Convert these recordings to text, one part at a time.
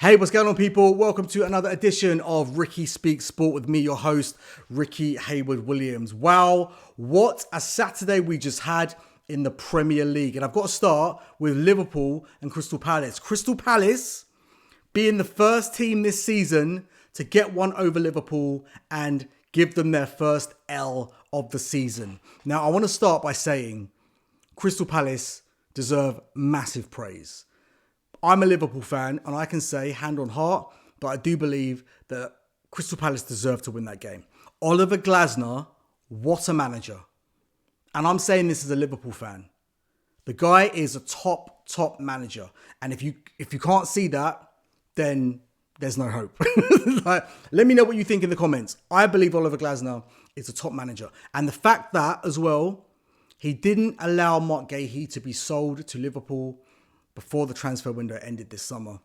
Hey, what's going on, people? Welcome to another edition of Ricky Speaks Sport with me, your host, Ricky Hayward-Williams. Wow, what a Saturday we just had in the Premier League. And I've got to start with Liverpool and Crystal Palace. Crystal Palace being the first team this season to get one over Liverpool and give them their first L of the season. Now, I want to start by saying Crystal Palace deserve massive praise. I'm a Liverpool fan, and I can say, hand on heart, that I do believe that Crystal Palace deserved to win that game. Oliver Glasner, what a manager. And I'm saying this as a Liverpool fan. The guy is a top manager. And if you can't see that, then there's no hope. Let me know what you think in the comments. I believe Oliver Glasner is a top manager. And the fact that, as well, he didn't allow Mark Gahey to be sold to Liverpool before the transfer window ended this summer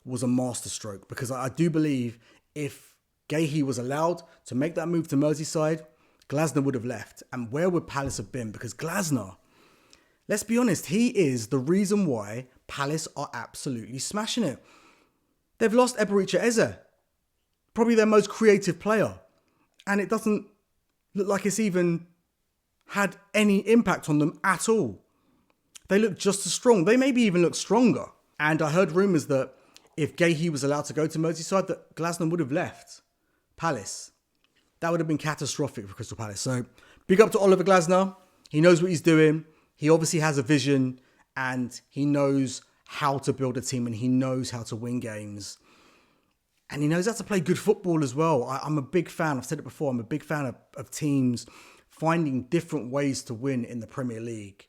was a masterstroke, because I do believe if Gahey was allowed to make that move to Merseyside, Glasner would have left. And where would Palace have been? Because Glasner, let's be honest, he is the reason why Palace are absolutely smashing it. They've lost Eberechi Eze, probably their most creative player. And it doesn't look like it's even had any impact on them at all. They look just as strong. They maybe even look stronger. And I heard rumours that if Gahey was allowed to go to Merseyside, that Glasner would have left Palace. That would have been catastrophic for Crystal Palace. So big up to Oliver Glasner. He knows what he's doing. He obviously has a vision and he knows how to build a team and he knows how to win games. And he knows how to play good football as well. I'm a big fan. I've said it before. I'm a big fan of teams finding different ways to win in the Premier League.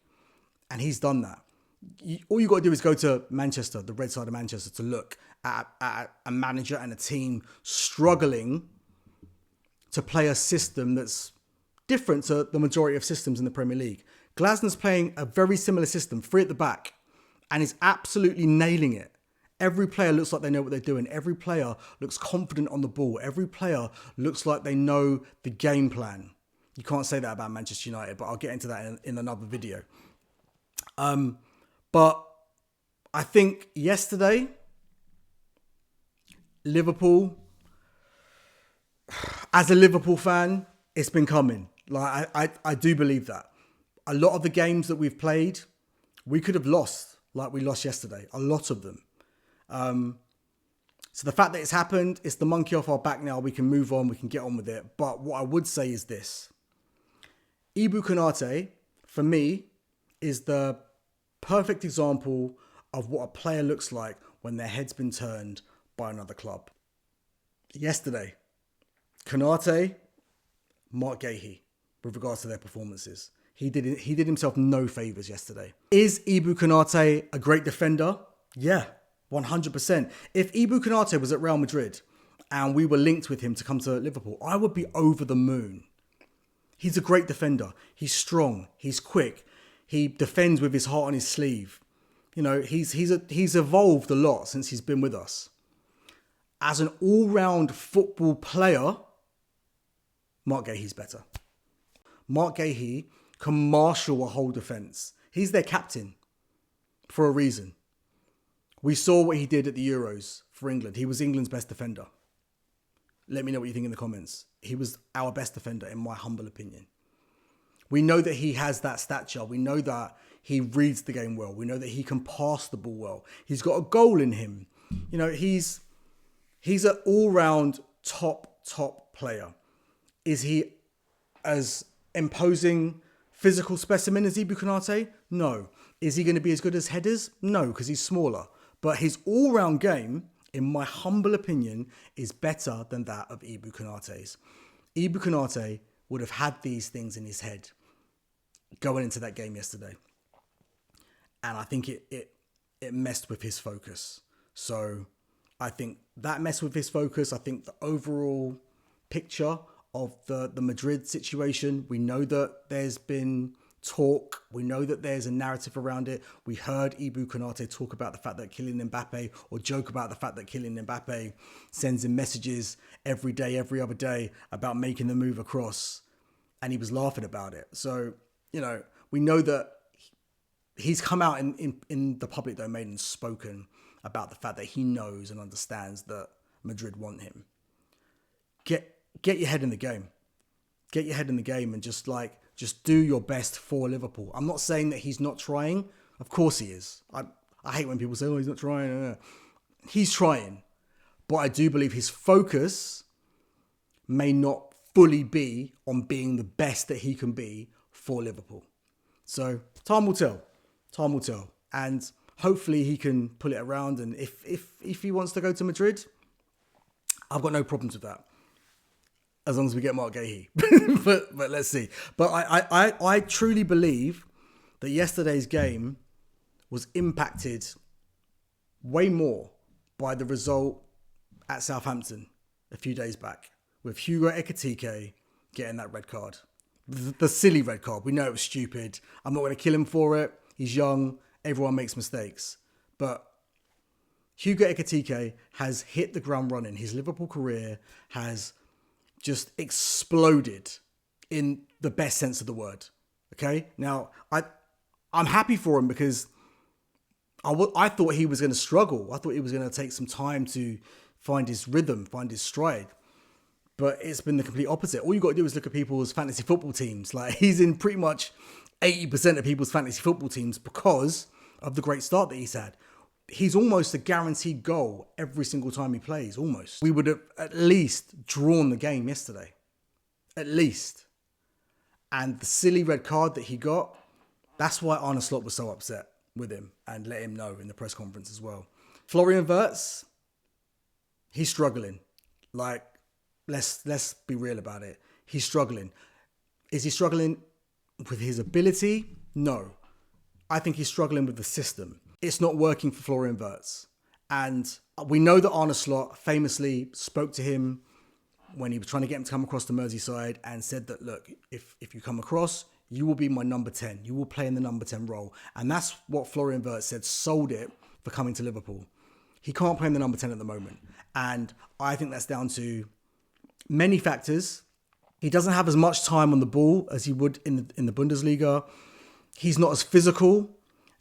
And he's done that. All you got to do is go to Manchester, the red side of Manchester, to look at a manager and a team struggling to play a system that's different to the majority of systems in the Premier League. Glasner's playing a very similar system, three at the back, and he's absolutely nailing it. Every player looks like they know what they're doing. Every player looks confident on the ball. Every player looks like they know the game plan. You can't say that about Manchester United, but I'll get into that in another video. But I think yesterday, Liverpool, as a Liverpool fan, it's been coming. Like I do believe that. A lot of the games that we've played, we could have lost like we lost yesterday. A lot of them. So the fact that it's happened, it's the monkey off our back now. We can move on. We can get on with it. But what I would say is this. Konaté, for me, is the perfect example of what a player looks like when their head's been turned by another club. Yesterday, Konaté, Mark Gahey, with regards to their performances. He did himself no favours yesterday. Is Konaté a great defender? Yeah, 100%. If Konaté was at Real Madrid and we were linked with him to come to Liverpool, I would be over the moon. He's a great defender. He's strong. He's quick. He defends with his heart on his sleeve. You know, he's evolved a lot since he's been with us. As an all-round football player, Mark Gahey's better. Mark Gahey can marshal a whole defence. He's their captain for a reason. We saw what he did at the Euros for England. He was England's best defender. Let me know what you think in the comments. He was our best defender, in my humble opinion. We know that he has that stature. We know that he reads the game well. We know that he can pass the ball well. He's got a goal in him. You know, he's an all-round top player. Is he as imposing physical specimen as Konaté? No. Is he going to be as good as headers? No, because he's smaller. But his all-round game, in my humble opinion, is better than that of Konaté's. Konaté would have had these things in his head going into that game yesterday. And I think it messed with his focus. So I think that messed with his focus. I think the overall picture of the Madrid situation, we know that there's been talk. We know that there's a narrative around it. We heard Konaté talk about the fact that Kylian Mbappe, or joke about the fact that Kylian Mbappe sends him messages every day, every other day about making the move across. And he was laughing about it. So, you know, we know that he's come out in the public domain and spoken about the fact that he knows and understands that Madrid want him. Get your head in the game. Get your head in the game and just do your best for Liverpool. I'm not saying that he's not trying. Of course he is. I hate when people say, oh, he's not trying. He's trying. But I do believe his focus may not fully be on being the best that he can be for Liverpool. So time will tell. Time will tell. And hopefully he can pull it around. And if he wants to go to Madrid, I've got no problems with that. As long as we get Mark Gahey. but let's see. But I truly believe that yesterday's game was impacted way more by the result at Southampton a few days back with Hugo Ekitike getting that red card. The silly red card. We know it was stupid. I'm not going to kill him for it. He's young. Everyone makes mistakes. But Hugo Ekitike has hit the ground running. His Liverpool career has just exploded in the best sense of the word. Okay? Now, I'm happy for him because I thought he was going to struggle. I thought he was going to take some time to find his rhythm, find his stride. But it's been the complete opposite. All you got to do is look at people's fantasy football teams. Like, he's in pretty much 80% of people's fantasy football teams because of the great start that he's had. He's almost a guaranteed goal every single time he plays, almost. We would have at least drawn the game yesterday. At least. And the silly red card that he got, that's why Arne Slot was so upset with him and let him know in the press conference as well. Florian Wirtz, he's struggling. Like, let's be real about it. He's struggling. Is he struggling with his ability? No. I think he's struggling with the system. It's not working for Florian Wirtz. And we know that Arne Slot famously spoke to him when he was trying to get him to come across the Merseyside and said that, look, if you come across, you will be my number 10. You will play in the number 10 role. And that's what Florian Wirtz said, sold it for coming to Liverpool. He can't play in the number 10 at the moment. And I think that's down to many factors. He doesn't have as much time on the ball as he would in the Bundesliga. He's not as physical.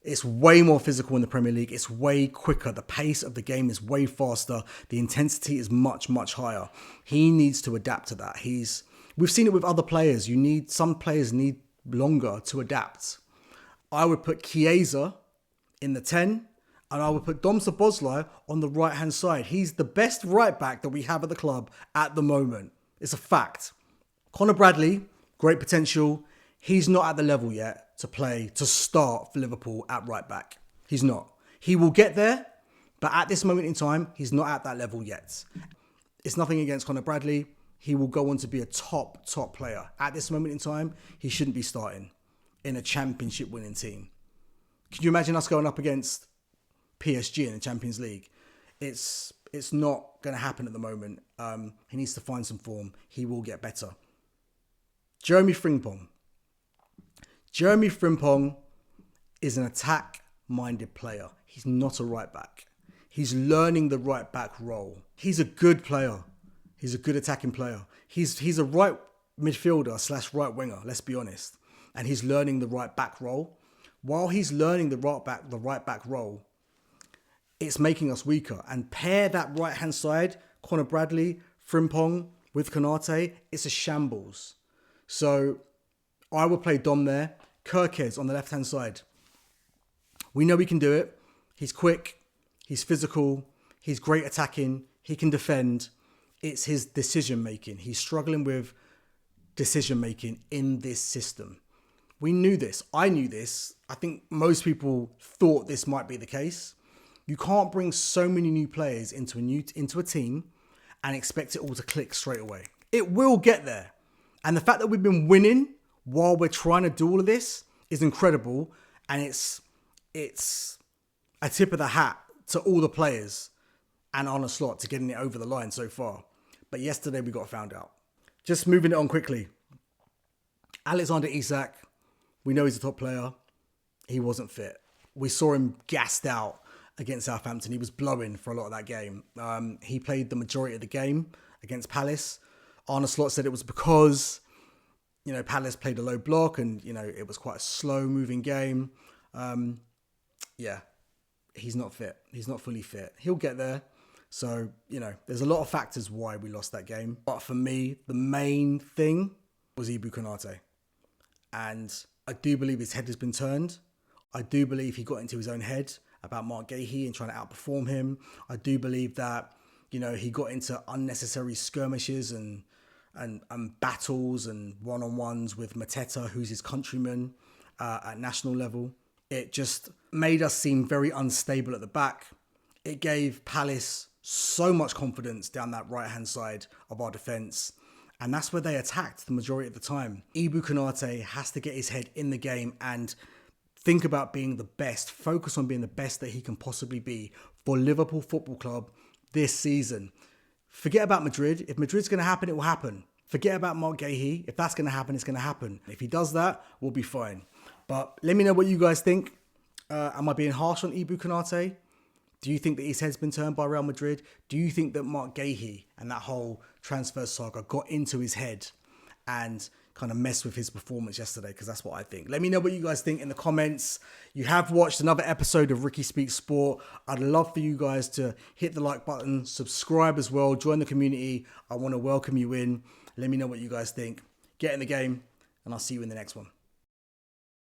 It's way more physical in the Premier League. It's way quicker. The pace of the game is way faster. The intensity is much, much higher. He needs to adapt to that. We've seen it with other players. Some players need longer to adapt. I would put Chiesa in the 10 and I would put Dom Szoboszlai on the right-hand side. He's the best right back that we have at the club at the moment. It's a fact. Conor Bradley, great potential. He's not at the level yet to start for Liverpool at right back. He's not. He will get there, but at this moment in time, he's not at that level yet. It's nothing against Conor Bradley. He will go on to be a top player. At this moment in time, he shouldn't be starting in a championship winning team. Can you imagine us going up against PSG in the Champions League? It's not going to happen at the moment. He needs to find some form. He will get better. Jeremy Frimpong. Jeremy Frimpong is an attack-minded player. He's not a right back. He's learning the right back role. He's a good player. He's a good attacking player. He's a right midfielder / right winger, let's be honest. And he's learning the right back role. While he's learning the right back role, it's making us weaker. And pair that right-hand side, Conor Bradley, Frimpong with Konaté, it's a shambles. So I would play Dom there. Kirkes on the left-hand side. We know he can do it. He's quick. He's physical. He's great attacking. He can defend. It's his decision-making. He's struggling with decision-making in this system. We knew this. I knew this. I think most people thought this might be the case. You can't bring so many new players into a team and expect it all to click straight away. It will get there. And the fact that we've been winning while we're trying to do all of this is incredible. And it's a tip of the hat to all the players and Arne Slot to getting it over the line so far. But yesterday we got found out. Just moving it on quickly. Alexander Isak, we know he's a top player. He wasn't fit. We saw him gassed out against Southampton. He was blowing for a lot of that game. He played the majority of the game against Palace. Arne Slot said it was because, Palace played a low block and, it was quite a slow moving game. he's not fit. He's not fully fit. He'll get there. So, there's a lot of factors why we lost that game. But for me, the main thing was Konaté. And I do believe his head has been turned. I do believe he got into his own head about Mark Gahey and trying to outperform him. I do believe that, he got into unnecessary skirmishes and battles and one-on-ones with Mateta, who's his countryman at national level. It just made us seem very unstable at the back. It gave Palace so much confidence down that right-hand side of our defence. And that's where they attacked the majority of the time. Konaté has to get his head in the game and think about being the best, focus on being the best that he can possibly be for Liverpool Football Club this season. Forget about Madrid. If Madrid's going to happen, it will happen. Forget about Mark Gahey. If that's going to happen, it's going to happen. If he does that, we'll be fine. But let me know what you guys think. Am I being harsh on Konaté? Do you think that his head's been turned by Real Madrid? Do you think that Mark Gahey and that whole transfer saga got into his head and kind of messed with his performance yesterday? Because that's what I think. Let me know what you guys think in the comments. You have watched another episode of Ricky Speaks Sport. I'd love for you guys to hit the like button, subscribe as well, join the community. I want to welcome you in. Let me know what you guys think. Get in the game, and I'll see you in the next one.